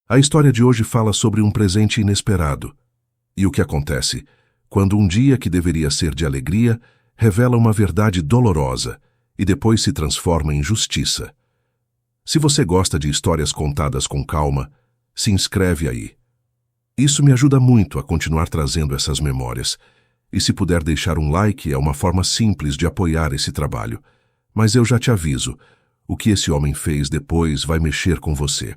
A história de hoje fala sobre um presente inesperado. E o que acontece quando um dia que deveria ser de alegria revela uma verdade dolorosa e depois se transforma em justiça. Se você gosta de histórias contadas com calma, se inscreve aí. Isso me ajuda muito a continuar trazendo essas memórias. E se puder deixar um like, é uma forma simples de apoiar esse trabalho. Mas eu já te aviso, o que esse homem fez depois vai mexer com você.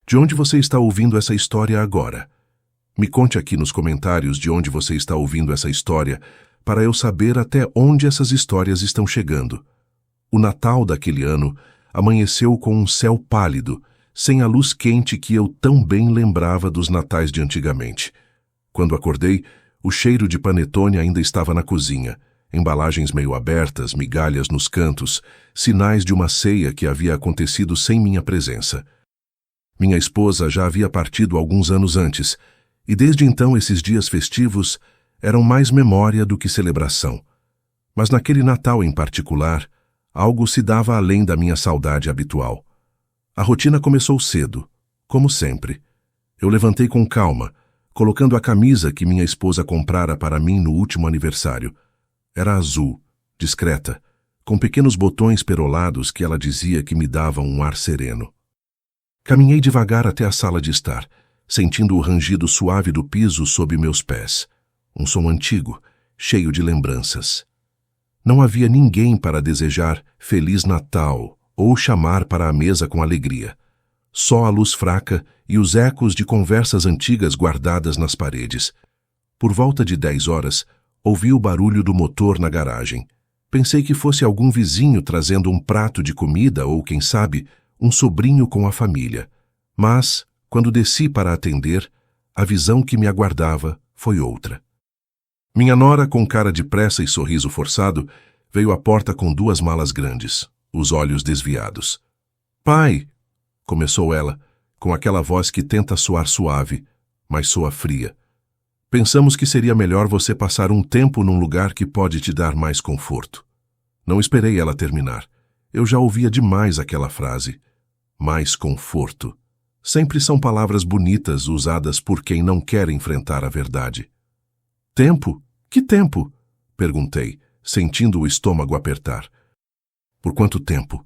De onde você está ouvindo essa história agora? Me conte aqui nos comentários de onde você está ouvindo essa história, para eu saber até onde essas histórias estão chegando. O Natal daquele ano amanheceu com um céu pálido, sem a luz quente que eu tão bem lembrava dos natais de antigamente. Quando acordei, o cheiro de panetone ainda estava na cozinha, embalagens meio abertas, migalhas nos cantos, sinais de uma ceia que havia acontecido sem minha presença. Minha esposa já havia partido alguns anos antes, e desde então esses dias festivos eram mais memória do que celebração. Mas naquele Natal em particular, algo se dava além da minha saudade habitual. A rotina começou cedo, como sempre. Eu levantei com calma, colocando a camisa que minha esposa comprara para mim no último aniversário. Era azul, discreta, com pequenos botões perolados que ela dizia que me davam um ar sereno. Caminhei devagar até a sala de estar, sentindo o rangido suave do piso sob meus pés. Um som antigo, cheio de lembranças. Não havia ninguém para desejar Feliz Natal ou chamar para a mesa com alegria. Só a luz fraca e os ecos de conversas antigas guardadas nas paredes. Por volta de 10 horas, ouvi o barulho do motor na garagem. Pensei que fosse algum vizinho trazendo um prato de comida ou, quem sabe, um sobrinho com a família. Mas, quando desci para atender, a visão que me aguardava foi outra. Minha nora, com cara de pressa e sorriso forçado, veio à porta com 2 malas grandes, os olhos desviados. "Pai!" começou ela, com aquela voz que tenta soar suave, mas soa fria. "Pensamos que seria melhor você passar um tempo num lugar que pode te dar mais conforto." Não esperei ela terminar. Eu já ouvia demais aquela frase. Mais conforto. Sempre são palavras bonitas usadas por quem não quer enfrentar a verdade. "Tempo? Que tempo?" perguntei, sentindo o estômago apertar. "Por quanto tempo?"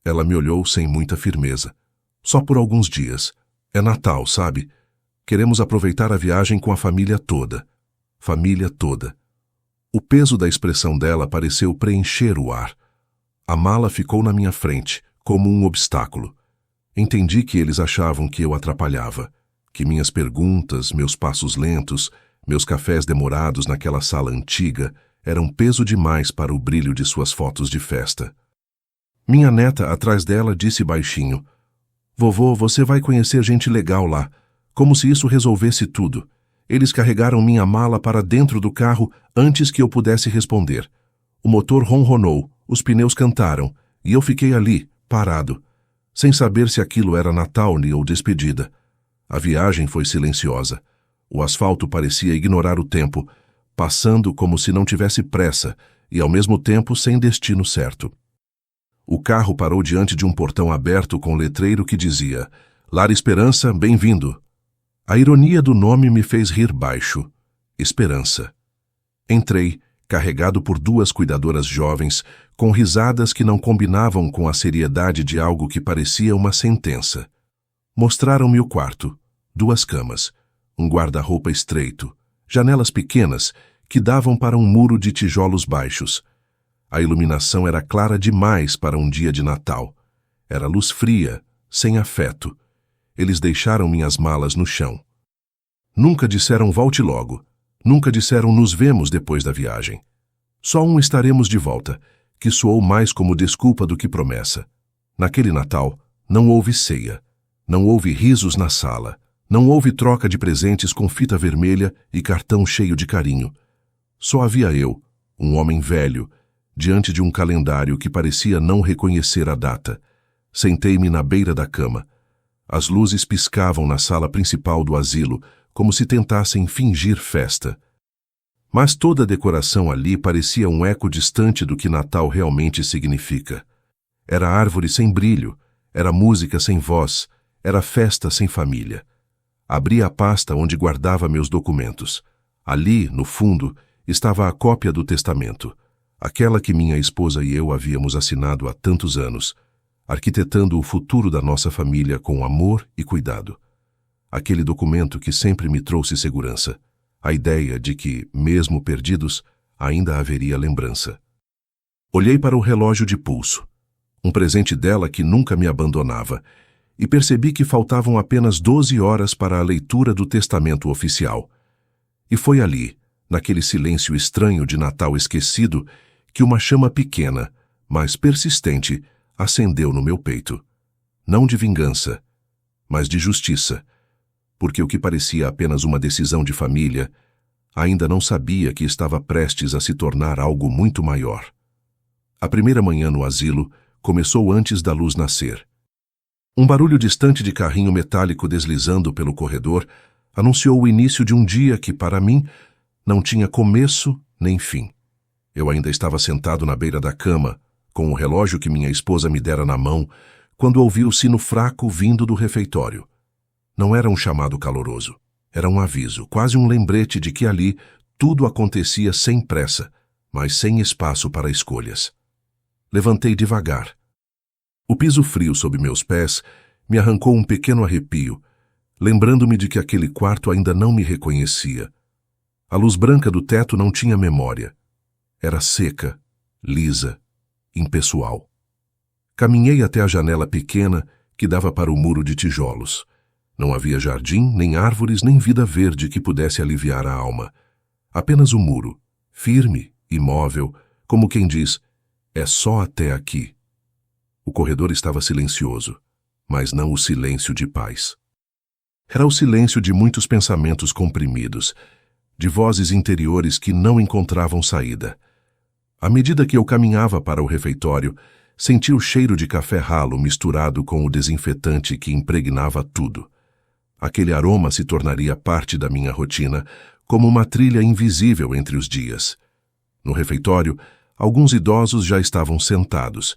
Ela me olhou sem muita firmeza. "Só por alguns dias. É Natal, sabe? Queremos aproveitar a viagem com a família toda." Família toda. O peso da expressão dela pareceu preencher o ar. A mala ficou na minha frente, como um obstáculo. Entendi que eles achavam que eu atrapalhava, que minhas perguntas, meus passos lentos, meus cafés demorados naquela sala antiga eram peso demais para o brilho de suas fotos de festa. Minha neta, atrás dela, disse baixinho: "Vovô, você vai conhecer gente legal lá." Como se isso resolvesse tudo. Eles carregaram minha mala para dentro do carro antes que eu pudesse responder. O motor ronronou, os pneus cantaram, e eu fiquei ali, parado, sem saber se aquilo era Natal ou despedida. A viagem foi silenciosa. O asfalto parecia ignorar o tempo, passando como se não tivesse pressa e, ao mesmo tempo, sem destino certo. O carro parou diante de um portão aberto com letreiro que dizia: "Lar Esperança, bem-vindo." A ironia do nome me fez rir baixo. Esperança. Entrei, carregado por 2 cuidadoras jovens, com risadas que não combinavam com a seriedade de algo que parecia uma sentença. Mostraram-me o quarto, 2 camas, um guarda-roupa estreito, janelas pequenas que davam para um muro de tijolos baixos. A iluminação era clara demais para um dia de Natal. Era luz fria, sem afeto. Eles deixaram minhas malas no chão. Nunca disseram volte logo. Nunca disseram nos vemos depois da viagem. Só um estaremos de volta, que soou mais como desculpa do que promessa. Naquele Natal, não houve ceia. Não houve risos na sala. Não houve troca de presentes com fita vermelha e cartão cheio de carinho. Só havia eu, um homem velho, diante de um calendário que parecia não reconhecer a data. Sentei-me na beira da cama. As luzes piscavam na sala principal do asilo, como se tentassem fingir festa. Mas toda a decoração ali parecia um eco distante do que Natal realmente significa. Era árvore sem brilho, era música sem voz, Era festa sem família. Abri a pasta onde guardava meus documentos. Ali, no fundo, estava a cópia do testamento, aquela que minha esposa e eu havíamos assinado há tantos anos, arquitetando o futuro da nossa família com amor e cuidado. Aquele documento que sempre me trouxe segurança, a ideia de que, mesmo perdidos, ainda haveria lembrança. Olhei para o relógio de pulso, um presente dela que nunca me abandonava, e percebi que faltavam apenas 12 horas para a leitura do testamento oficial. E foi ali, naquele silêncio estranho de Natal esquecido, que uma chama pequena, mas persistente, acendeu no meu peito. Não de vingança, mas de justiça, porque o que parecia apenas uma decisão de família, ainda não sabia que estava prestes a se tornar algo muito maior. A primeira manhã no asilo começou antes da luz nascer. Um barulho distante de carrinho metálico deslizando pelo corredor anunciou o início de um dia que, para mim, não tinha começo nem fim. Eu ainda estava sentado na beira da cama, com o relógio que minha esposa me dera na mão, quando ouvi o sino fraco vindo do refeitório. Não era um chamado caloroso. Era um aviso, quase um lembrete de que ali tudo acontecia sem pressa, mas sem espaço para escolhas. Levantei devagar. O piso frio sob meus pés me arrancou um pequeno arrepio, lembrando-me de que aquele quarto ainda não me reconhecia. A luz branca do teto não tinha memória. Era seca, lisa, impessoal. Caminhei até a janela pequena que dava para o muro de tijolos. Não havia jardim, nem árvores, nem vida verde que pudesse aliviar a alma. Apenas o muro, firme, imóvel, como quem diz, é só até aqui. O corredor estava silencioso, mas não o silêncio de paz. Era o silêncio de muitos pensamentos comprimidos, de vozes interiores que não encontravam saída. À medida que eu caminhava para o refeitório, senti o cheiro de café ralo misturado com o desinfetante que impregnava tudo. Aquele aroma se tornaria parte da minha rotina, como uma trilha invisível entre os dias. No refeitório, alguns idosos já estavam sentados.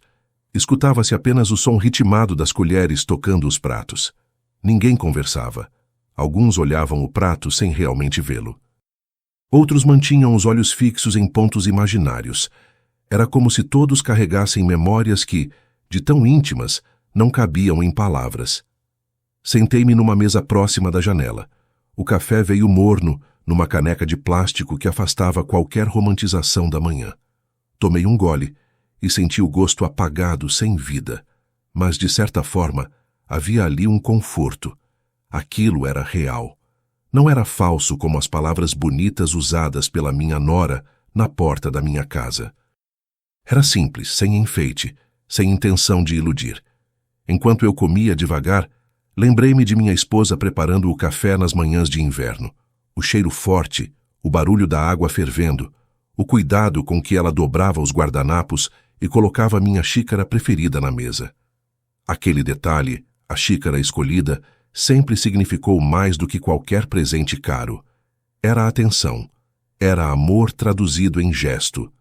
Escutava-se apenas o som ritmado das colheres tocando os pratos. Ninguém conversava. Alguns olhavam o prato sem realmente vê-lo. Outros mantinham os olhos fixos em pontos imaginários. Era como se todos carregassem memórias que, de tão íntimas, não cabiam em palavras. Sentei-me numa mesa próxima da janela. O café veio morno, numa caneca de plástico que afastava qualquer romantização da manhã. Tomei um gole e senti o gosto apagado, sem vida. Mas, de certa forma, havia ali um conforto. Aquilo era real. Não era falso como as palavras bonitas usadas pela minha nora na porta da minha casa. Era simples, sem enfeite, sem intenção de iludir. Enquanto eu comia devagar, lembrei-me de minha esposa preparando o café nas manhãs de inverno. O cheiro forte, o barulho da água fervendo, o cuidado com que ela dobrava os guardanapos e colocava minha xícara preferida na mesa. Aquele detalhe, a xícara escolhida, sempre significou mais do que qualquer presente caro. Era atenção, era amor traduzido em gesto.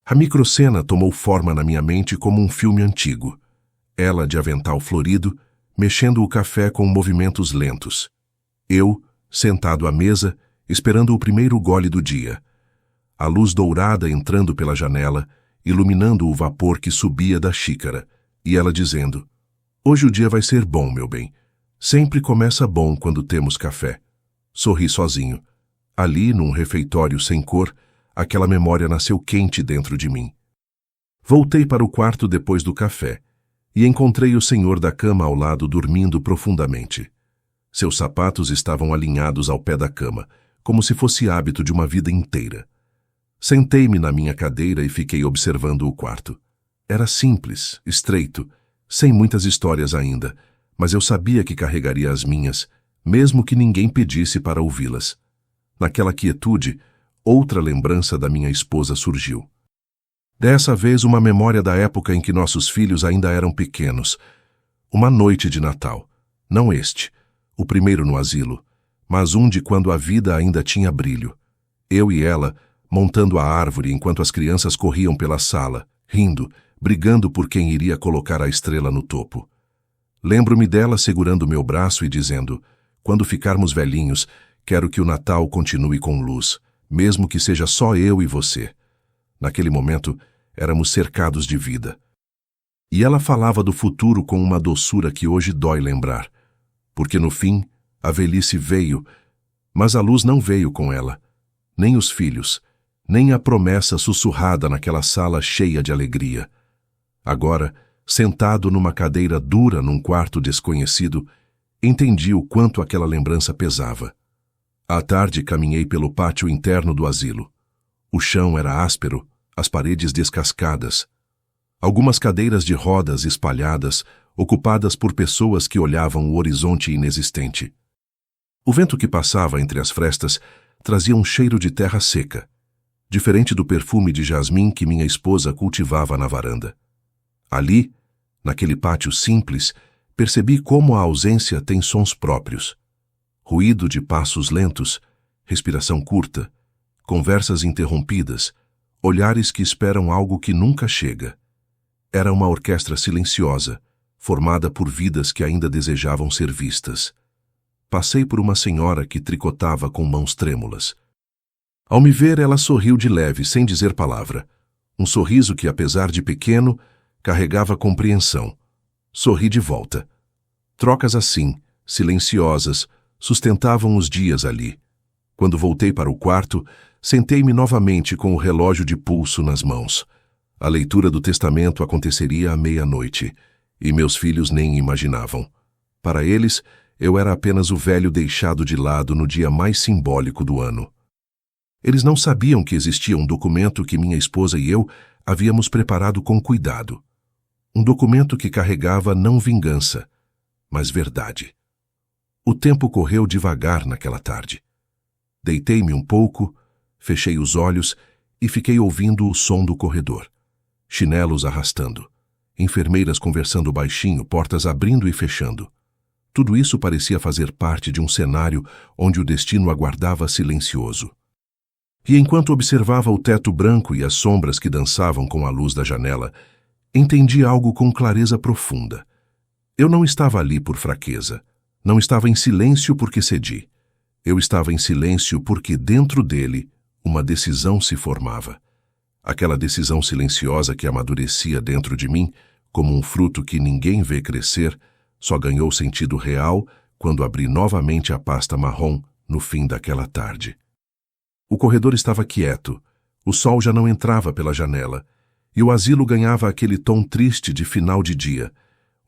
A microcena tomou forma na minha mente como um filme antigo. Ela de avental florido, mexendo o café com movimentos lentos. Eu, sentado à mesa, esperando o primeiro gole do dia. A luz dourada entrando pela janela, iluminando o vapor que subia da xícara, e ela dizendo, hoje o dia vai ser bom, meu bem. Sempre começa bom quando temos café. Sorri sozinho. Ali, num refeitório sem cor, aquela memória nasceu quente dentro de mim. Voltei para o quarto depois do café, e encontrei o senhor da cama ao lado dormindo profundamente. Seus sapatos estavam alinhados ao pé da cama, como se fosse hábito de uma vida inteira. Sentei-me na minha cadeira e fiquei observando o quarto. Era simples, estreito, sem muitas histórias ainda, mas eu sabia que carregaria as minhas, mesmo que ninguém pedisse para ouvi-las. Naquela quietude, outra lembrança da minha esposa surgiu. Dessa vez, uma memória da época em que nossos filhos ainda eram pequenos. Uma noite de Natal. Não este, o primeiro no asilo, mas um de quando a vida ainda tinha brilho. Eu e ela, montando a árvore enquanto as crianças corriam pela sala, rindo, brigando por quem iria colocar a estrela no topo. Lembro-me dela segurando meu braço e dizendo: quando ficarmos velhinhos, quero que o Natal continue com luz, mesmo que seja só eu e você. Naquele momento, éramos cercados de vida. E ela falava do futuro com uma doçura que hoje dói lembrar, porque no fim, a velhice veio, mas a luz não veio com ela, nem os filhos, nem a promessa sussurrada naquela sala cheia de alegria. Agora, sentado numa cadeira dura num quarto desconhecido, entendi o quanto aquela lembrança pesava. À tarde caminhei pelo pátio interno do asilo. O chão era áspero, as paredes descascadas. Algumas cadeiras de rodas espalhadas, ocupadas por pessoas que olhavam o horizonte inexistente. O vento que passava entre as frestas trazia um cheiro de terra seca, diferente do perfume de jasmim que minha esposa cultivava na varanda. Ali, naquele pátio simples, percebi como a ausência tem sons próprios. Ruído de passos lentos, respiração curta, conversas interrompidas, olhares que esperam algo que nunca chega. Era uma orquestra silenciosa, formada por vidas que ainda desejavam ser vistas. Passei por uma senhora que tricotava com mãos trêmulas. Ao me ver, ela sorriu de leve, sem dizer palavra. Um sorriso que, apesar de pequeno, carregava compreensão. Sorri de volta. Trocas assim, silenciosas, sustentavam os dias ali. Quando voltei para o quarto, sentei-me novamente com o relógio de pulso nas mãos. A leitura do testamento aconteceria à meia-noite, e meus filhos nem imaginavam. Para eles, eu era apenas o velho deixado de lado no dia mais simbólico do ano. Eles não sabiam que existia um documento que minha esposa e eu havíamos preparado com cuidado. Um documento que carregava não vingança, mas verdade. O tempo correu devagar naquela tarde. Deitei-me um pouco, fechei os olhos e fiquei ouvindo o som do corredor. Chinelos arrastando, enfermeiras conversando baixinho, portas abrindo e fechando. Tudo isso parecia fazer parte de um cenário onde o destino aguardava silencioso. E enquanto observava o teto branco e as sombras que dançavam com a luz da janela, entendi algo com clareza profunda. Eu não estava ali por fraqueza, não estava em silêncio porque cedi. Eu estava em silêncio porque dentro dele uma decisão se formava. Aquela decisão silenciosa que amadurecia dentro de mim, como um fruto que ninguém vê crescer, só ganhou sentido real quando abri novamente a pasta marrom no fim daquela tarde. O corredor estava quieto, o sol já não entrava pela janela, e o asilo ganhava aquele tom triste de final de dia,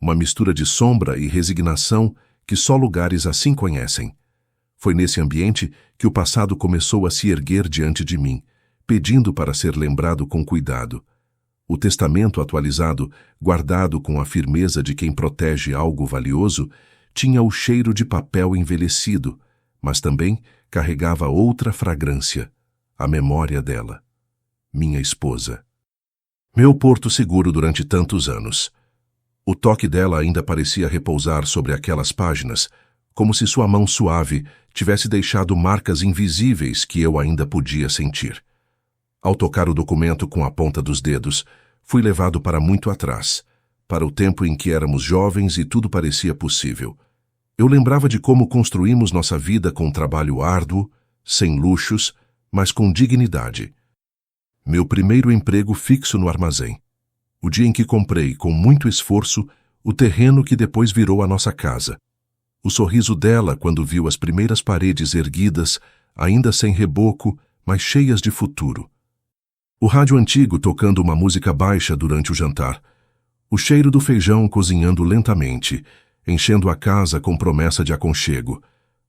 uma mistura de sombra e resignação que só lugares assim conhecem. Foi nesse ambiente que o passado começou a se erguer diante de mim, pedindo para ser lembrado com cuidado. O testamento atualizado, guardado com a firmeza de quem protege algo valioso, tinha o cheiro de papel envelhecido, mas também carregava outra fragrância, a memória dela, minha esposa. Meu porto seguro durante tantos anos. O toque dela ainda parecia repousar sobre aquelas páginas, como se sua mão suave tivesse deixado marcas invisíveis que eu ainda podia sentir. Ao tocar o documento com a ponta dos dedos, fui levado para muito atrás, para o tempo em que éramos jovens e tudo parecia possível. Eu lembrava de como construímos nossa vida com trabalho árduo, sem luxos, mas com dignidade. Meu primeiro emprego fixo no armazém. O dia em que comprei, com muito esforço, o terreno que depois virou a nossa casa. O sorriso dela quando viu as primeiras paredes erguidas, ainda sem reboco, mas cheias de futuro. O rádio antigo tocando uma música baixa durante o jantar. O cheiro do feijão cozinhando lentamente, enchendo a casa com promessa de aconchego.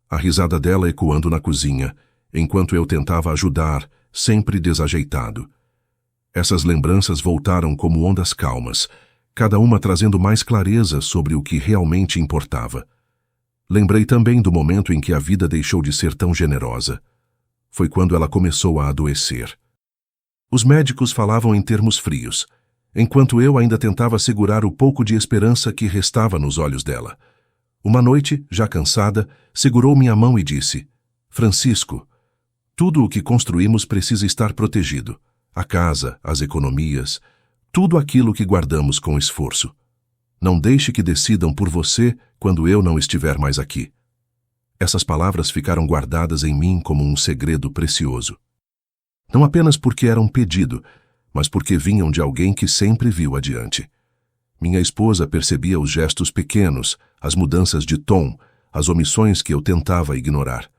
A risada dela ecoando na cozinha, enquanto eu tentava ajudar, sempre desajeitado. Essas lembranças voltaram como ondas calmas, cada uma trazendo mais clareza sobre o que realmente importava. Lembrei também do momento em que a vida deixou de ser tão generosa. Foi quando ela começou a adoecer. Os médicos falavam em termos frios, enquanto eu ainda tentava segurar o pouco de esperança que restava nos olhos dela. Uma noite, já cansada, segurou minha mão e disse: Francisco, tudo o que construímos precisa estar protegido. A casa, as economias, tudo aquilo que guardamos com esforço. Não deixe que decidam por você quando eu não estiver mais aqui. Essas palavras ficaram guardadas em mim como um segredo precioso. Não apenas porque era um pedido, mas porque vinham de alguém que sempre viu adiante. Minha esposa percebia os gestos pequenos, as mudanças de tom, as omissões que eu tentava ignorar.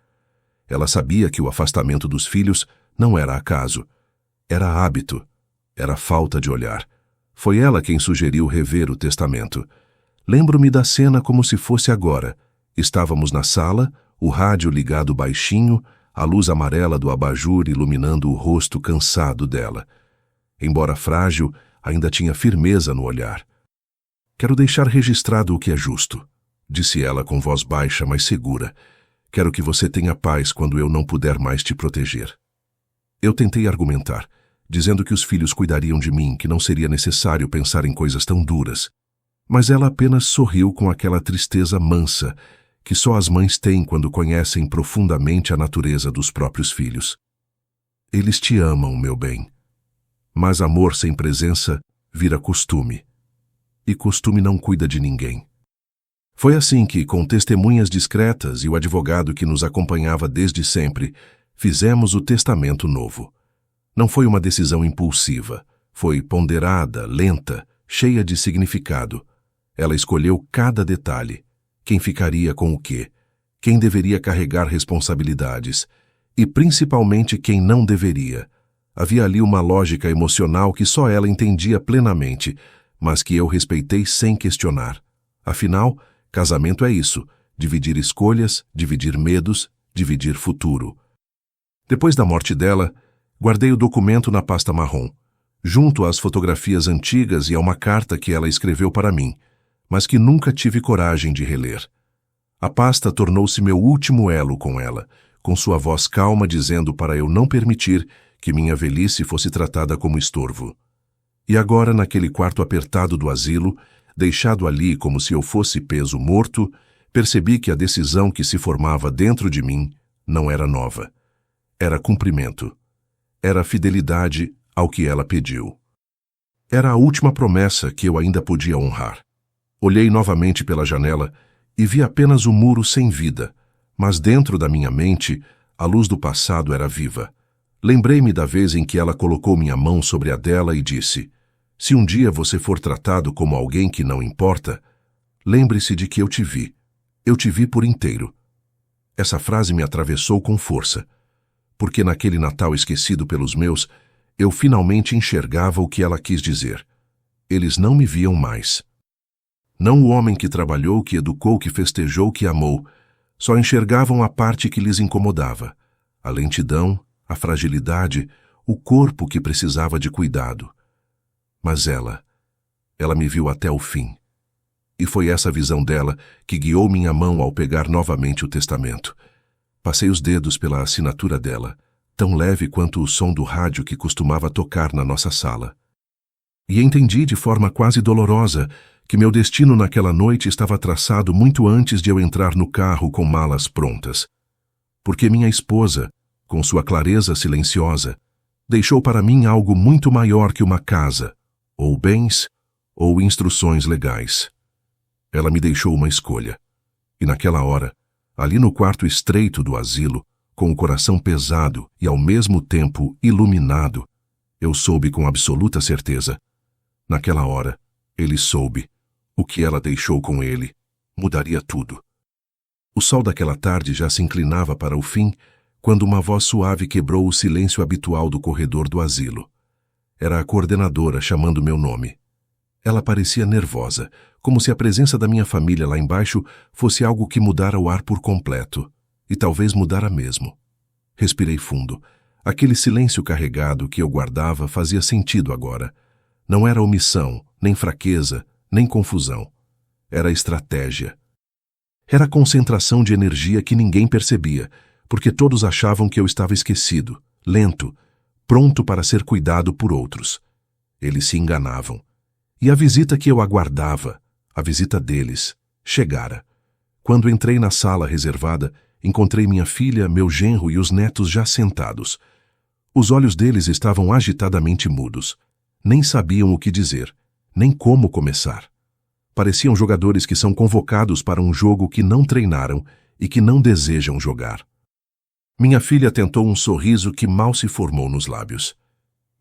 Ela sabia que o afastamento dos filhos não era acaso. Era hábito. Era falta de olhar. Foi ela quem sugeriu rever o testamento. Lembro-me da cena como se fosse agora. Estávamos na sala, o rádio ligado baixinho, a luz amarela do abajur iluminando o rosto cansado dela. Embora frágil, ainda tinha firmeza no olhar. Quero deixar registrado o que é justo, disse ela com voz baixa, mas segura. Quero que você tenha paz quando eu não puder mais te proteger. Eu tentei argumentar, dizendo que os filhos cuidariam de mim, que não seria necessário pensar em coisas tão duras. Mas ela apenas sorriu com aquela tristeza mansa que só as mães têm quando conhecem profundamente a natureza dos próprios filhos. Eles te amam, meu bem. Mas amor sem presença vira costume. E costume não cuida de ninguém. Foi assim que, com testemunhas discretas e o advogado que nos acompanhava desde sempre, fizemos o testamento novo. Não foi uma decisão impulsiva. Foi ponderada, lenta, cheia de significado. Ela escolheu cada detalhe. Quem ficaria com o quê? Quem deveria carregar responsabilidades? E principalmente quem não deveria. Havia ali uma lógica emocional que só ela entendia plenamente, mas que eu respeitei sem questionar. Afinal, casamento é isso: dividir escolhas, dividir medos, dividir futuro. Depois da morte dela, guardei o documento na pasta marrom, junto às fotografias antigas e a uma carta que ela escreveu para mim, mas que nunca tive coragem de reler. A pasta tornou-se meu último elo com ela, com sua voz calma dizendo para eu não permitir que minha velhice fosse tratada como estorvo. E agora, naquele quarto apertado do asilo, deixado ali como se eu fosse peso morto, percebi que a decisão que se formava dentro de mim não era nova. Era cumprimento. Era fidelidade ao que ela pediu. Era a última promessa que eu ainda podia honrar. Olhei novamente pela janela e vi apenas o muro sem vida, mas dentro da minha mente, a luz do passado era viva. Lembrei-me da vez em que ela colocou minha mão sobre a dela e disse: "Se um dia você for tratado como alguém que não importa, lembre-se de que eu te vi. Eu te vi por inteiro." Essa frase me atravessou com força, porque naquele Natal esquecido pelos meus, eu finalmente enxergava o que ela quis dizer. Eles não me viam mais. Não o homem que trabalhou, que educou, que festejou, que amou. Só enxergavam a parte que lhes incomodava. A lentidão, a fragilidade, o corpo que precisava de cuidado. Mas ela me viu até o fim. E foi essa visão dela que guiou minha mão ao pegar novamente o testamento. Passei os dedos pela assinatura dela, tão leve quanto o som do rádio que costumava tocar na nossa sala. E entendi de forma quase dolorosa que meu destino naquela noite estava traçado muito antes de eu entrar no carro com malas prontas. Porque minha esposa, com sua clareza silenciosa, deixou para mim algo muito maior que uma casa, ou bens, ou instruções legais. Ela me deixou uma escolha. E naquela hora, ali no quarto estreito do asilo, com o coração pesado e ao mesmo tempo iluminado, eu soube com absoluta certeza. Naquela hora, ele soube. O que ela deixou com ele mudaria tudo. O sol daquela tarde já se inclinava para o fim, quando uma voz suave quebrou o silêncio habitual do corredor do asilo. Era a coordenadora chamando meu nome. Ela parecia nervosa, como se a presença da minha família lá embaixo fosse algo que mudara o ar por completo, e talvez mudara mesmo. Respirei fundo. Aquele silêncio carregado que eu guardava fazia sentido agora. Não era omissão, nem fraqueza, nem confusão. Era estratégia. Era concentração de energia que ninguém percebia, porque todos achavam que eu estava esquecido, lento, pronto para ser cuidado por outros. Eles se enganavam. E a visita que eu aguardava, a visita deles, chegara. Quando entrei na sala reservada, encontrei minha filha, meu genro e os netos já sentados. Os olhos deles estavam agitadamente mudos. Nem sabiam o que dizer, nem como começar. Pareciam jogadores que são convocados para um jogo que não treinaram e que não desejam jogar. Minha filha tentou um sorriso que mal se formou nos lábios.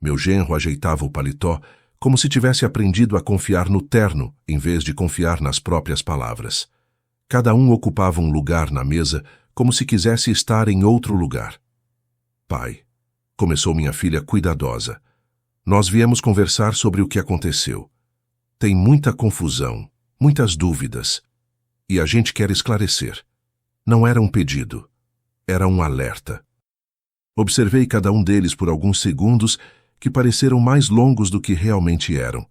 Meu genro ajeitava o paletó como se tivesse aprendido a confiar no terno em vez de confiar nas próprias palavras. Cada um ocupava um lugar na mesa como se quisesse estar em outro lugar. Pai, começou minha filha cuidadosa, nós viemos conversar sobre o que aconteceu. Tem muita confusão, muitas dúvidas, e a gente quer esclarecer. Não era um pedido, era um alerta. Observei cada um deles por alguns segundos que pareceram mais longos do que realmente eram.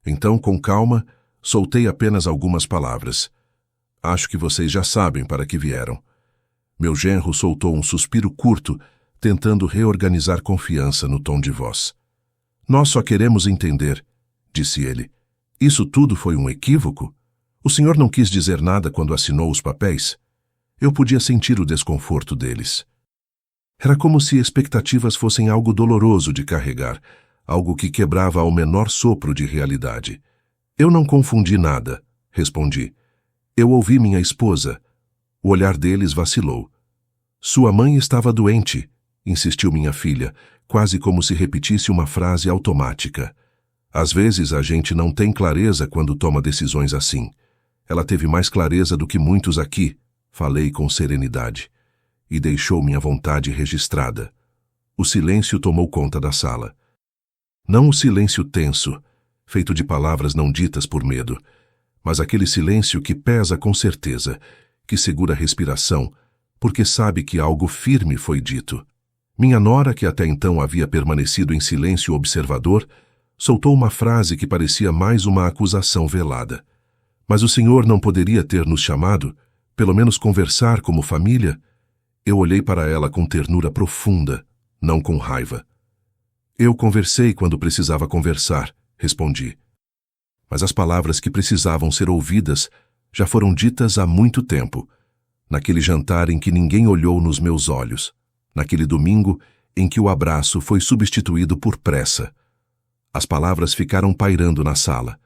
Então, com calma, soltei apenas algumas palavras. Acho que vocês já sabem para que vieram. Meu genro soltou um suspiro curto, tentando reorganizar confiança no tom de voz. Nós só queremos entender, disse ele. Isso tudo foi um equívoco? O senhor não quis dizer nada quando assinou os papéis? Eu podia sentir o desconforto deles. Era como se expectativas fossem algo doloroso de carregar, algo que quebrava ao menor sopro de realidade. Eu não confundi nada, respondi. Eu ouvi minha esposa. O olhar deles vacilou. Sua mãe estava doente, insistiu minha filha, quase como se repetisse uma frase automática. Às vezes a gente não tem clareza quando toma decisões assim. Ela teve mais clareza do que muitos aqui, falei com serenidade, e deixou minha vontade registrada. O silêncio tomou conta da sala. Não o silêncio tenso, feito de palavras não ditas por medo, mas aquele silêncio que pesa com certeza, que segura a respiração, porque sabe que algo firme foi dito. Minha nora, que até então havia permanecido em silêncio observador, soltou uma frase que parecia mais uma acusação velada. Mas o senhor não poderia ter nos chamado, pelo menos conversar como família? Eu olhei para ela com ternura profunda, não com raiva. Eu conversei quando precisava conversar, respondi. Mas as palavras que precisavam ser ouvidas já foram ditas há muito tempo, naquele jantar em que ninguém olhou nos meus olhos, naquele domingo em que o abraço foi substituído por pressa. As palavras ficaram pairando na sala.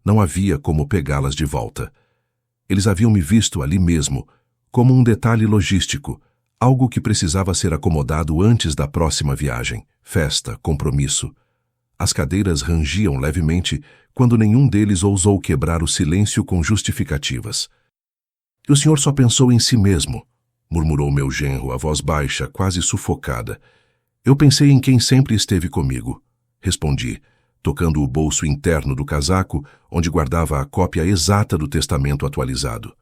Não havia como pegá-las de volta. Eles haviam me visto ali mesmo, como um detalhe logístico, algo que precisava ser acomodado antes da próxima viagem, festa, compromisso. As cadeiras rangiam levemente quando nenhum deles ousou quebrar o silêncio com justificativas. O senhor só pensou em si mesmo, murmurou meu genro, a voz baixa, quase sufocada. Eu pensei em quem sempre esteve comigo, respondi, tocando o bolso interno do casaco, onde guardava a cópia exata do testamento atualizado.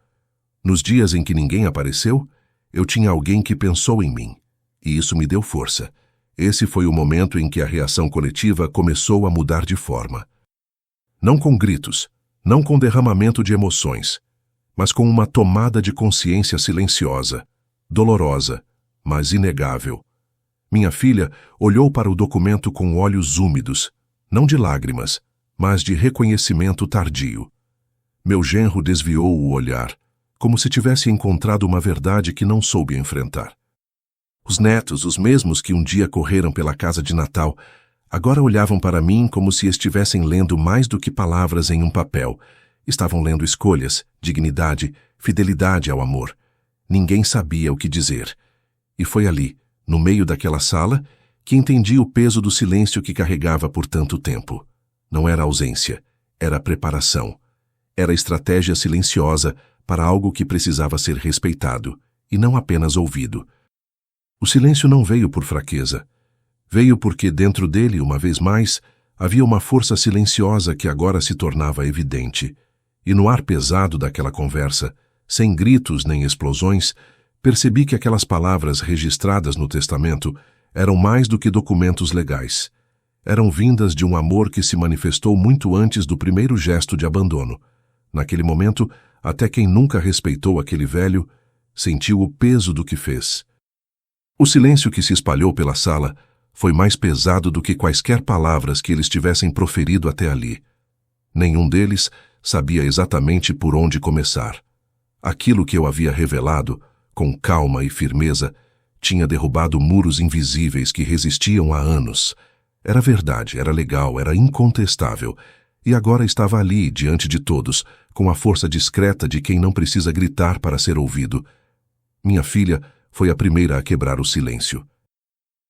Nos dias em que ninguém apareceu, eu tinha alguém que pensou em mim, e isso me deu força. Esse foi o momento em que a reação coletiva começou a mudar de forma. Não com gritos, não com derramamento de emoções, mas com uma tomada de consciência silenciosa, dolorosa, mas inegável. Minha filha olhou para o documento com olhos úmidos, não de lágrimas, mas de reconhecimento tardio. Meu genro desviou o olhar, como se tivesse encontrado uma verdade que não soube enfrentar. Os netos, os mesmos que um dia correram pela casa de Natal, agora olhavam para mim como se estivessem lendo mais do que palavras em um papel. Estavam lendo escolhas, dignidade, fidelidade ao amor. Ninguém sabia o que dizer. E foi ali, no meio daquela sala, que entendi o peso do silêncio que carregava por tanto tempo. Não era ausência, era preparação. Era estratégia silenciosa para algo que precisava ser respeitado, e não apenas ouvido. O silêncio não veio por fraqueza. Veio porque dentro dele, uma vez mais, havia uma força silenciosa que agora se tornava evidente. E no ar pesado daquela conversa, sem gritos nem explosões, percebi que aquelas palavras registradas no testamento eram mais do que documentos legais. Eram vindas de um amor que se manifestou muito antes do primeiro gesto de abandono. Naquele momento, até quem nunca respeitou aquele velho, sentiu o peso do que fez. O silêncio que se espalhou pela sala foi mais pesado do que quaisquer palavras que eles tivessem proferido até ali. Nenhum deles sabia exatamente por onde começar. Aquilo que eu havia revelado, com calma e firmeza, tinha derrubado muros invisíveis que resistiam há anos. Era verdade, era legal, era incontestável. e agora estava ali, diante de todos, com a força discreta de quem não precisa gritar para ser ouvido. Minha filha foi a primeira a quebrar o silêncio.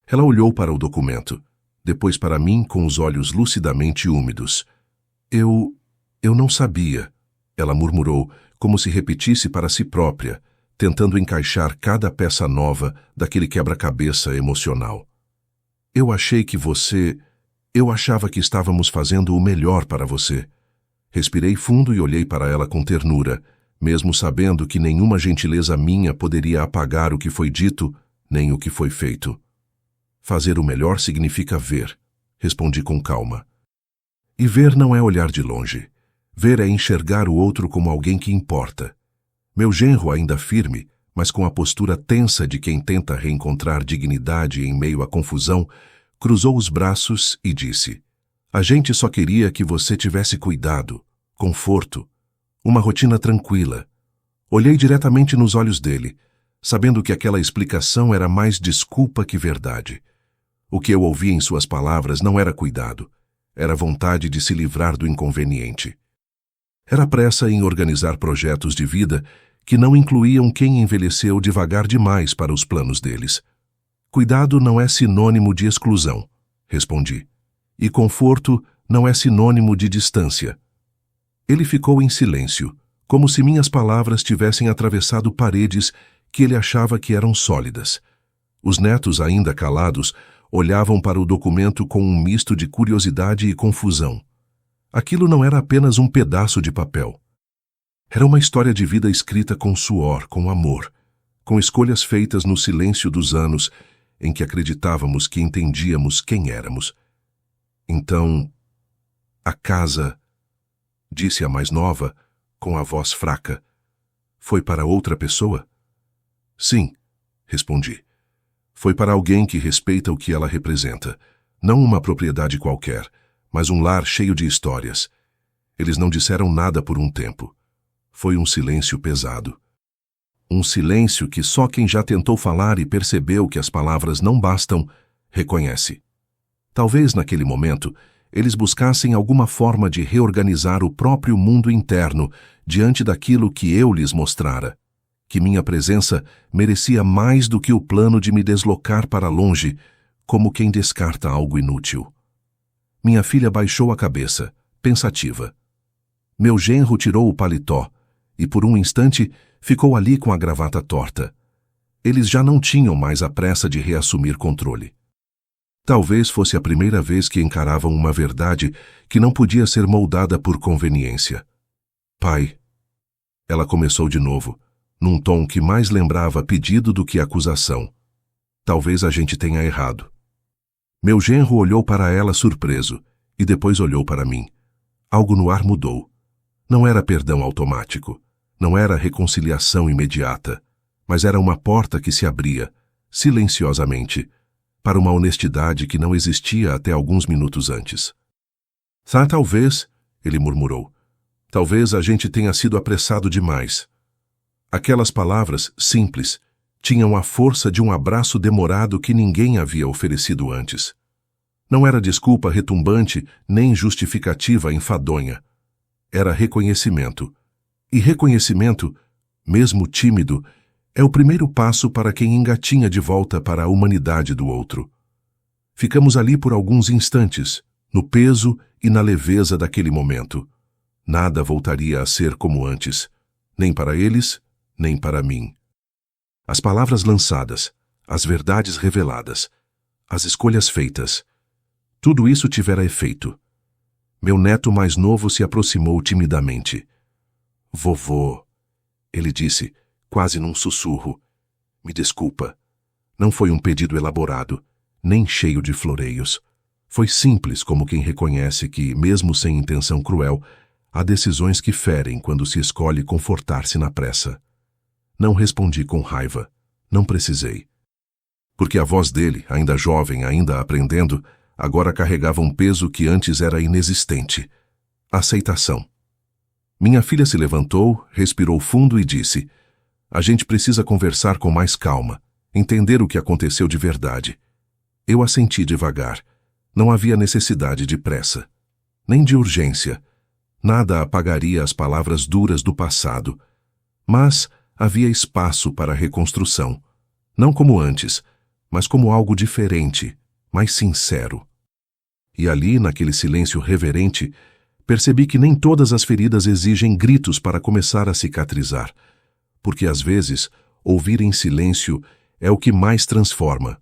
Ela olhou para o documento, depois para mim com os olhos lucidamente úmidos. Eu não sabia, ela murmurou, como se repetisse para si própria, tentando encaixar cada peça nova daquele quebra-cabeça emocional. Eu achava que estávamos fazendo o melhor para você. Respirei fundo e olhei para ela com ternura, mesmo sabendo que nenhuma gentileza minha poderia apagar o que foi dito, nem o que foi feito. Fazer o melhor significa ver, respondi com calma. E ver não é olhar de longe. Ver é enxergar o outro como alguém que importa. Meu genro, ainda firme, mas com a postura tensa de quem tenta reencontrar dignidade em meio à confusão, cruzou os braços e disse: "A gente só queria que você tivesse cuidado, conforto, uma rotina tranquila." Olhei diretamente nos olhos dele, sabendo que aquela explicação era mais desculpa que verdade. O que eu ouvi em suas palavras não era cuidado, era vontade de se livrar do inconveniente. Era pressa em organizar projetos de vida que não incluíam quem envelheceu devagar demais para os planos deles. Cuidado não é sinônimo de exclusão, respondi. E conforto não é sinônimo de distância. Ele ficou em silêncio, como se minhas palavras tivessem atravessado paredes que ele achava que eram sólidas. Os netos, ainda calados, olhavam para o documento com um misto de curiosidade e confusão. Aquilo não era apenas um pedaço de papel. Era uma história de vida escrita com suor, com amor, com escolhas feitas no silêncio dos anos em que acreditávamos que entendíamos quem éramos. Então, a casa, disse a mais nova, com a voz fraca, foi para outra pessoa? Sim, respondi. Foi para alguém que respeita o que ela representa, não uma propriedade qualquer, mas um lar cheio de histórias. Eles não disseram nada por um tempo. Foi um silêncio pesado. Um silêncio que só quem já tentou falar e percebeu que as palavras não bastam, reconhece. Talvez naquele momento eles buscassem alguma forma de reorganizar o próprio mundo interno diante daquilo que eu lhes mostrara, que minha presença merecia mais do que o plano de me deslocar para longe, como quem descarta algo inútil. Minha filha baixou a cabeça, pensativa. Meu genro tirou o paletó e, por um instante, ficou ali com a gravata torta. Eles já não tinham mais a pressa de reassumir controle. Talvez fosse a primeira vez que encaravam uma verdade que não podia ser moldada por conveniência. Pai, ela começou de novo, num tom que mais lembrava pedido do que acusação. Talvez a gente tenha errado. Meu genro olhou para ela surpreso e depois olhou para mim. Algo no ar mudou. Não era perdão automático, não era reconciliação imediata, mas era uma porta que se abria, silenciosamente, para uma honestidade que não existia até alguns minutos antes. Talvez, ele murmurou, talvez a gente tenha sido apressado demais. Aquelas palavras, simples, tinham a força de um abraço demorado que ninguém havia oferecido antes. Não era desculpa retumbante nem justificativa enfadonha. Era reconhecimento. E reconhecimento, mesmo tímido, é o primeiro passo para quem engatinha de volta para a humanidade do outro. Ficamos ali por alguns instantes, no peso e na leveza daquele momento. Nada voltaria a ser como antes, nem para eles, nem para mim. As palavras lançadas, as verdades reveladas, as escolhas feitas, tudo isso tivera efeito. Meu neto mais novo se aproximou timidamente. Vovô, ele disse, quase num sussurro. Me desculpa. Não foi um pedido elaborado, nem cheio de floreios. Foi simples como quem reconhece que, mesmo sem intenção cruel, há decisões que ferem quando se escolhe confortar-se na pressa. Não respondi com raiva. Não precisei. Porque a voz dele, ainda jovem, ainda aprendendo, agora carregava um peso que antes era inexistente. Aceitação. Minha filha se levantou, respirou fundo e disse: "A gente precisa conversar com mais calma, entender o que aconteceu de verdade." Eu assenti devagar. Não havia necessidade de pressa. nem de urgência. Nada apagaria as palavras duras do passado. Mas havia espaço para a reconstrução. Não como antes, mas como algo diferente, mais sincero. E ali, naquele silêncio reverente, percebi que nem todas as feridas exigem gritos para começar a cicatrizar, porque às vezes, ouvir em silêncio é o que mais transforma.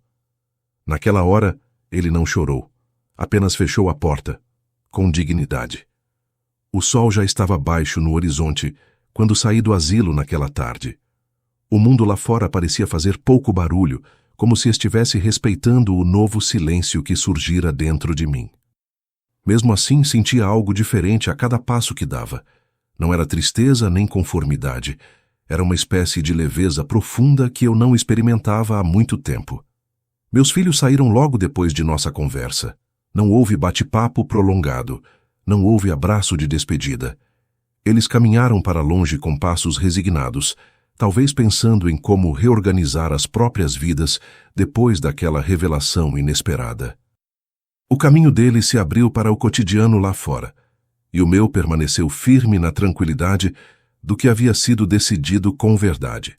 Naquela hora, ele não chorou, apenas fechou a porta, com dignidade. O sol já estava baixo no horizonte quando saí do asilo naquela tarde. O mundo lá fora parecia fazer pouco barulho, como se estivesse respeitando o novo silêncio que surgira dentro de mim. Mesmo assim, sentia algo diferente a cada passo que dava. Não era tristeza nem conformidade. Era uma espécie de leveza profunda que eu não experimentava há muito tempo. Meus filhos saíram logo depois de nossa conversa. Não houve bate-papo prolongado. Não houve abraço de despedida. Eles caminharam para longe com passos resignados, talvez pensando em como reorganizar as próprias vidas depois daquela revelação inesperada. O caminho deles se abriu para o cotidiano lá fora, e o meu permaneceu firme na tranquilidade do que havia sido decidido com verdade.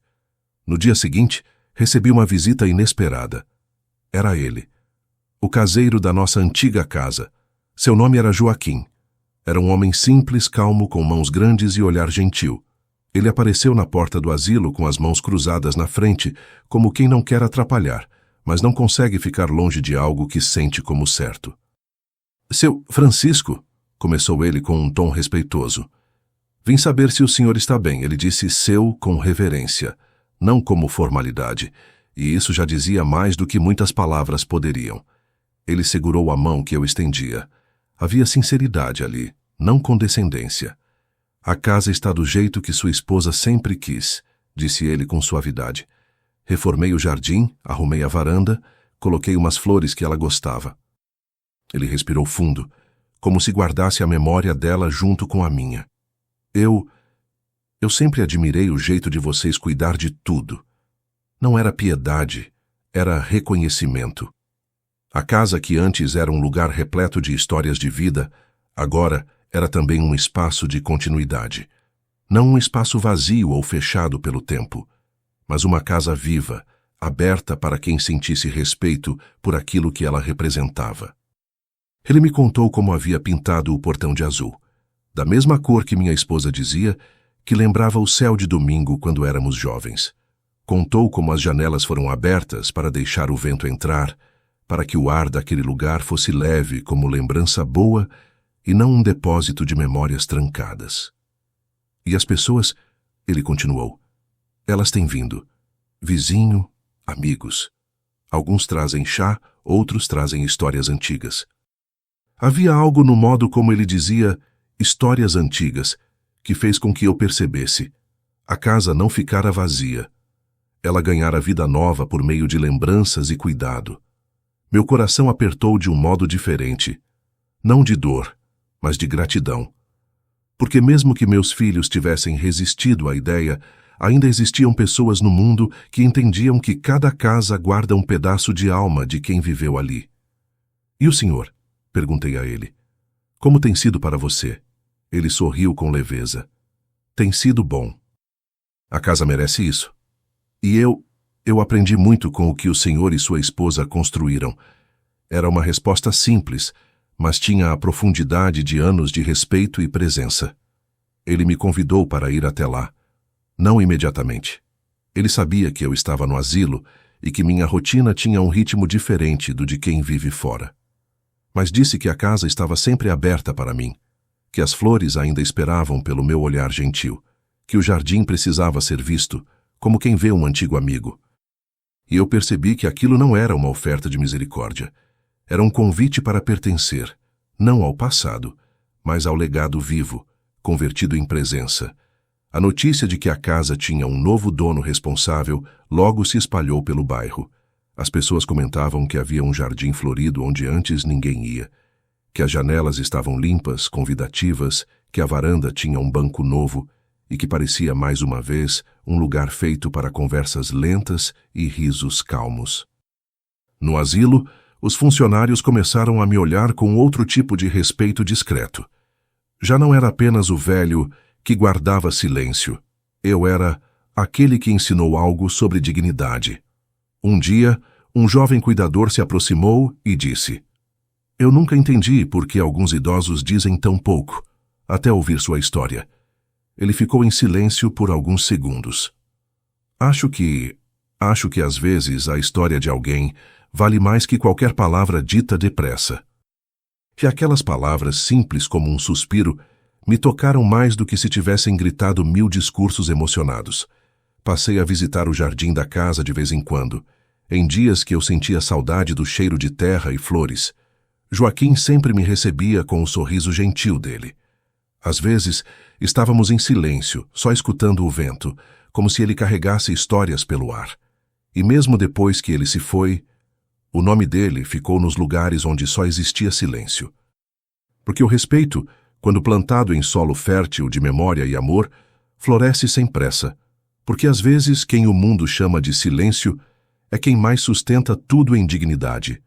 No dia seguinte, recebi uma visita inesperada. Era ele, o caseiro da nossa antiga casa. Seu nome era Joaquim. Era um homem simples, calmo, com mãos grandes e olhar gentil. Ele apareceu na porta do asilo com as mãos cruzadas na frente, como quem não quer atrapalhar, mas não consegue ficar longe de algo que sente como certo. Seu Francisco, começou ele com um tom respeitoso. Vim saber se o senhor está bem, ele disse seu com reverência, não como formalidade, e isso já dizia mais do que muitas palavras poderiam. Ele segurou a mão que eu estendia. Havia sinceridade ali, não condescendência. A casa está do jeito que sua esposa sempre quis, disse ele com suavidade. Reformei o jardim, arrumei a varanda, coloquei umas flores que ela gostava. Ele respirou fundo, como se guardasse a memória dela junto com a minha. Eu sempre admirei o jeito de vocês cuidar de tudo. Não era piedade, era reconhecimento. A casa que antes era um lugar repleto de histórias de vida, agora era também um espaço de continuidade. Não um espaço vazio ou fechado pelo tempo, mas uma casa viva, aberta para quem sentisse respeito por aquilo que ela representava. Ele me contou como havia pintado o portão de azul, da mesma cor que minha esposa dizia, que lembrava o céu de domingo quando éramos jovens. Contou como as janelas foram abertas para deixar o vento entrar, para que o ar daquele lugar fosse leve como lembrança boa e não um depósito de memórias trancadas. E as pessoas, ele continuou, elas têm vindo. Vizinho, amigos. Alguns trazem chá, outros trazem histórias antigas. Havia algo no modo como ele dizia histórias antigas, que fez com que eu percebesse. A casa não ficara vazia. Ela ganhara vida nova por meio de lembranças e cuidado. Meu coração apertou de um modo diferente, não de dor, mas de gratidão. Porque mesmo que meus filhos tivessem resistido à ideia, ainda existiam pessoas no mundo que entendiam que cada casa guarda um pedaço de alma de quem viveu ali. E o senhor? Perguntei a ele. Como tem sido para você? Ele sorriu com leveza. Tem sido bom. A casa merece isso. E eu aprendi muito com o que o senhor e sua esposa construíram. Era uma resposta simples, mas tinha a profundidade de anos de respeito e presença. Ele me convidou para ir até lá. Não imediatamente. Ele sabia que eu estava no asilo e que minha rotina tinha um ritmo diferente do de quem vive fora. Mas disse que a casa estava sempre aberta para mim, que as flores ainda esperavam pelo meu olhar gentil, que o jardim precisava ser visto, como quem vê um antigo amigo. E eu percebi que aquilo não era uma oferta de misericórdia. Era um convite para pertencer, não ao passado, mas ao legado vivo, convertido em presença. A notícia de que a casa tinha um novo dono responsável logo se espalhou pelo bairro. As pessoas comentavam que havia um jardim florido onde antes ninguém ia, que as janelas estavam limpas, convidativas, que a varanda tinha um banco novo e que parecia mais uma vez um lugar feito para conversas lentas e risos calmos. No asilo, os funcionários começaram a me olhar com outro tipo de respeito discreto. Já não era apenas o velho que guardava silêncio. Eu era aquele que ensinou algo sobre dignidade. Um dia, um jovem cuidador se aproximou e disse: "Eu nunca entendi por que alguns idosos dizem tão pouco, até ouvir sua história." Ele ficou em silêncio por alguns segundos. Acho que às vezes a história de alguém vale mais que qualquer palavra dita depressa. E aquelas palavras, simples como um suspiro, me tocaram mais do que se tivessem gritado 1000 discursos emocionados. Passei a visitar o jardim da casa de vez em quando, em dias que eu sentia saudade do cheiro de terra e flores. Joaquim sempre me recebia com o sorriso gentil dele. Às vezes, estávamos em silêncio, só escutando o vento, como se ele carregasse histórias pelo ar. E mesmo depois que ele se foi, o nome dele ficou nos lugares onde só existia silêncio. Porque o respeito, quando plantado em solo fértil de memória e amor, floresce sem pressa, porque às vezes quem o mundo chama de silêncio é quem mais sustenta tudo em dignidade.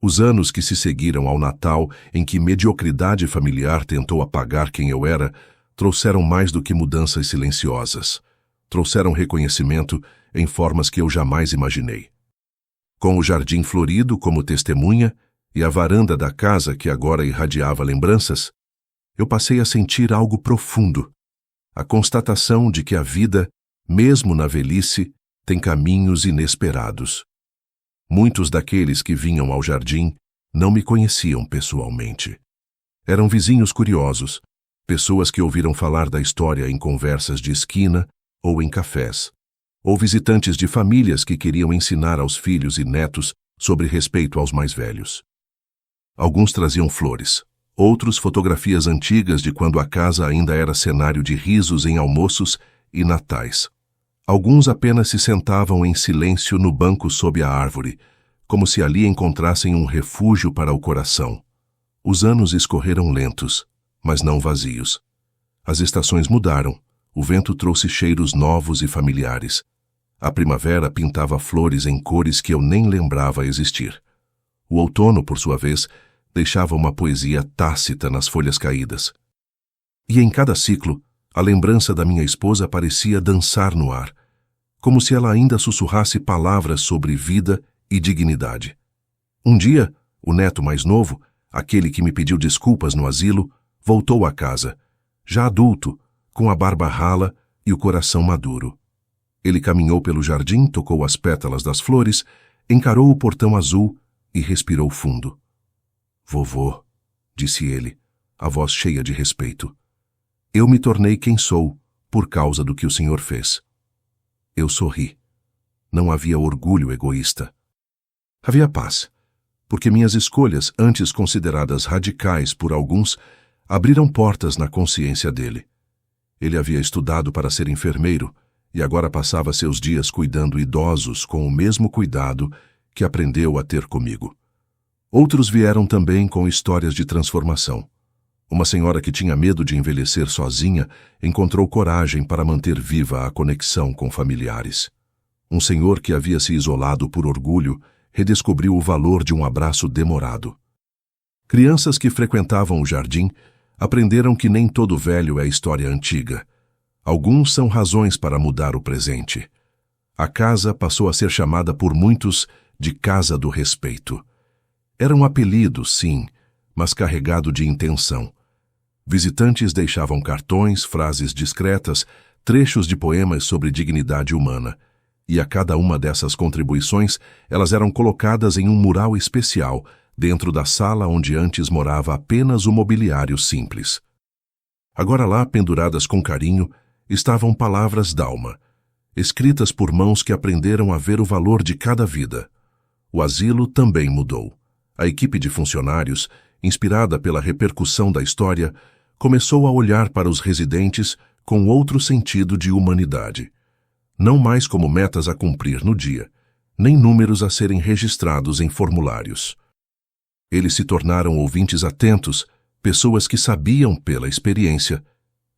Os anos que se seguiram ao Natal, em que mediocridade familiar tentou apagar quem eu era, trouxeram mais do que mudanças silenciosas. Trouxeram reconhecimento em formas que eu jamais imaginei. Com o jardim florido como testemunha e a varanda da casa que agora irradiava lembranças, eu passei a sentir algo profundo, a constatação de que a vida, mesmo na velhice, tem caminhos inesperados. Muitos daqueles que vinham ao jardim não me conheciam pessoalmente. Eram vizinhos curiosos, pessoas que ouviram falar da história em conversas de esquina ou em cafés, ou visitantes de famílias que queriam ensinar aos filhos e netos sobre respeito aos mais velhos. Alguns traziam flores, outros fotografias antigas de quando a casa ainda era cenário de risos em almoços e natais. Alguns apenas se sentavam em silêncio no banco sob a árvore, como se ali encontrassem um refúgio para o coração. Os anos escorreram lentos, mas não vazios. As estações mudaram, o vento trouxe cheiros novos e familiares. A primavera pintava flores em cores que eu nem lembrava existir. O outono, por sua vez, deixava uma poesia tácita nas folhas caídas. E em cada ciclo, a lembrança da minha esposa parecia dançar no ar, como se ela ainda sussurrasse palavras sobre vida e dignidade. Um dia, o neto mais novo, aquele que me pediu desculpas no asilo, voltou à casa, já adulto, com a barba rala e o coração maduro. Ele caminhou pelo jardim, tocou as pétalas das flores, encarou o portão azul e respirou fundo. "Vovô", disse ele, a voz cheia de respeito. "Eu me tornei quem sou, por causa do que o senhor fez." Eu sorri. Não havia orgulho egoísta. Havia paz, porque minhas escolhas, antes consideradas radicais por alguns, abriram portas na consciência dele. Ele havia estudado para ser enfermeiro e agora passava seus dias cuidando idosos com o mesmo cuidado que aprendeu a ter comigo. Outros vieram também com histórias de transformação. Uma senhora que tinha medo de envelhecer sozinha encontrou coragem para manter viva a conexão com familiares. Um senhor que havia se isolado por orgulho redescobriu o valor de um abraço demorado. Crianças que frequentavam o jardim aprenderam que nem todo velho é história antiga. Alguns são razões para mudar o presente. A casa passou a ser chamada por muitos de Casa do Respeito. Era um apelido, sim, mas carregado de intenção. Visitantes deixavam cartões, frases discretas, trechos de poemas sobre dignidade humana. E a cada uma dessas contribuições, elas eram colocadas em um mural especial, dentro da sala onde antes morava apenas o mobiliário simples. Agora lá, penduradas com carinho, estavam palavras d'alma, escritas por mãos que aprenderam a ver o valor de cada vida. O asilo também mudou. A equipe de funcionários, inspirada pela repercussão da história, começou a olhar para os residentes com outro sentido de humanidade. Não mais como metas a cumprir no dia, nem números a serem registrados em formulários. Eles se tornaram ouvintes atentos, pessoas que sabiam, pela experiência,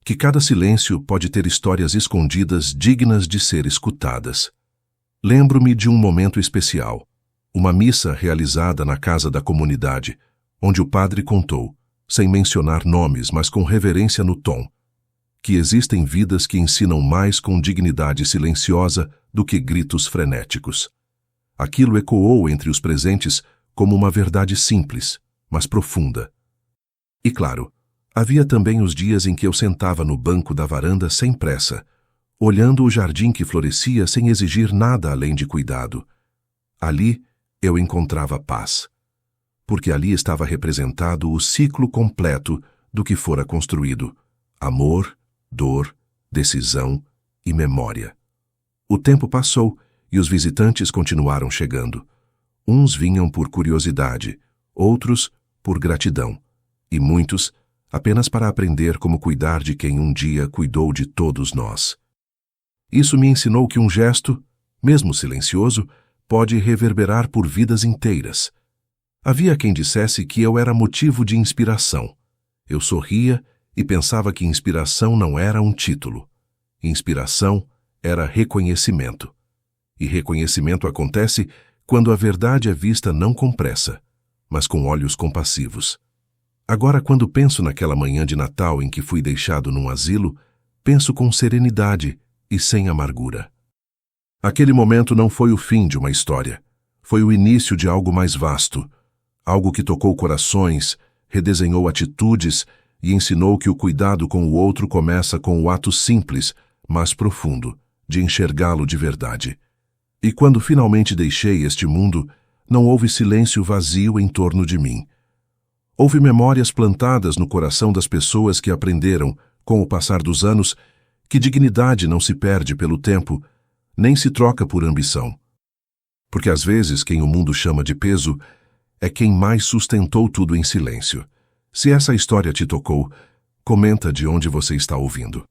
que cada silêncio pode ter histórias escondidas dignas de ser escutadas. Lembro-me de um momento especial. Uma missa realizada na casa da comunidade, onde o padre contou, sem mencionar nomes, mas com reverência no tom, que existem vidas que ensinam mais com dignidade silenciosa do que gritos frenéticos. Aquilo ecoou entre os presentes como uma verdade simples, mas profunda. E claro, havia também os dias em que eu sentava no banco da varanda sem pressa, olhando o jardim que florescia sem exigir nada além de cuidado. Ali eu encontrava paz, porque ali estava representado o ciclo completo do que fora construído: amor, dor, decisão e memória. O tempo passou e os visitantes continuaram chegando. Uns vinham por curiosidade, outros por gratidão, e muitos apenas para aprender como cuidar de quem um dia cuidou de todos nós. Isso me ensinou que um gesto, mesmo silencioso, pode reverberar por vidas inteiras. Havia quem dissesse que eu era motivo de inspiração. Eu sorria e pensava que inspiração não era um título. Inspiração era reconhecimento. E reconhecimento acontece quando a verdade é vista não com pressa, mas com olhos compassivos. Agora, quando penso naquela manhã de Natal em que fui deixado num asilo, penso com serenidade e sem amargura. Aquele momento não foi o fim de uma história. Foi o início de algo mais vasto, algo que tocou corações, redesenhou atitudes e ensinou que o cuidado com o outro começa com o ato simples, mas profundo, de enxergá-lo de verdade. E quando finalmente deixei este mundo, não houve silêncio vazio em torno de mim. Houve memórias plantadas no coração das pessoas que aprenderam, com o passar dos anos, que dignidade não se perde pelo tempo, nem se troca por ambição. Porque às vezes quem o mundo chama de peso é quem mais sustentou tudo em silêncio. Se essa história te tocou, comenta de onde você está ouvindo.